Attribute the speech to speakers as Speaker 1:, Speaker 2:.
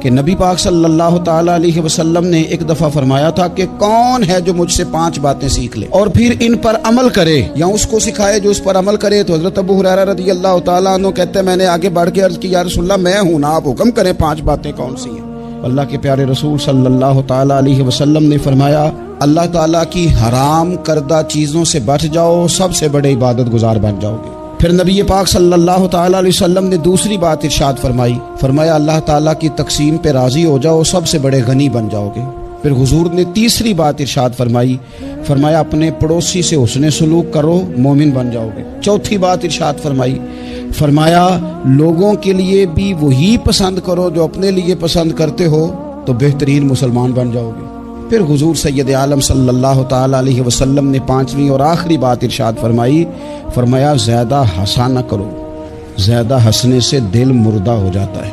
Speaker 1: کہ نبی پاک صلی اللہ تعالیٰ علیہ وسلم نے ایک دفعہ فرمایا تھا کہ کون ہے جو مجھ سے 5 باتیں سیکھ لے اور پھر ان پر عمل کرے یا اس کو سکھائے جو اس پر عمل کرے. تو حضرت ابو ہریرہ رضی اللہ تعالیٰ عنہ کہتے ہیں میں نے آگے بڑھ کے عرض کی یا رسول اللہ میں ہوں نا، آپ حکم کریں 5 باتیں کون سی ہیں. اللہ کے پیارے رسول صلی اللہ تعالیٰ علیہ وسلم نے فرمایا اللہ تعالیٰ کی حرام کردہ چیزوں سے بچ جاؤ، سب سے بڑے عبادت گزار بن جاؤ گے. پھر نبی پاک صلی اللہ تعالیٰ علیہ وسلم نے دوسری بات ارشاد فرمایا اللہ تعالیٰ کی تقسیم پہ راضی ہو جاؤ، سب سے بڑے غنی بن جاؤ گے. پھر حضور نے تیسری بات ارشاد فرمایا اپنے پڑوسی سے حسن سلوک کرو، مومن بن جاؤ گے. چوتھی بات ارشاد فرمایا لوگوں کے لیے بھی وہی پسند کرو جو اپنے لیے پسند کرتے ہو تو بہترین مسلمان بن جاؤ گے. پھر حضور سید عالم صلی اللہ تعالیٰ علیہ وسلم نے 5ویں اور آخری بات ارشاد فرمایا زیادہ ہنسا نہ کرو، زیادہ ہنسنے سے دل مردہ ہو جاتا ہے.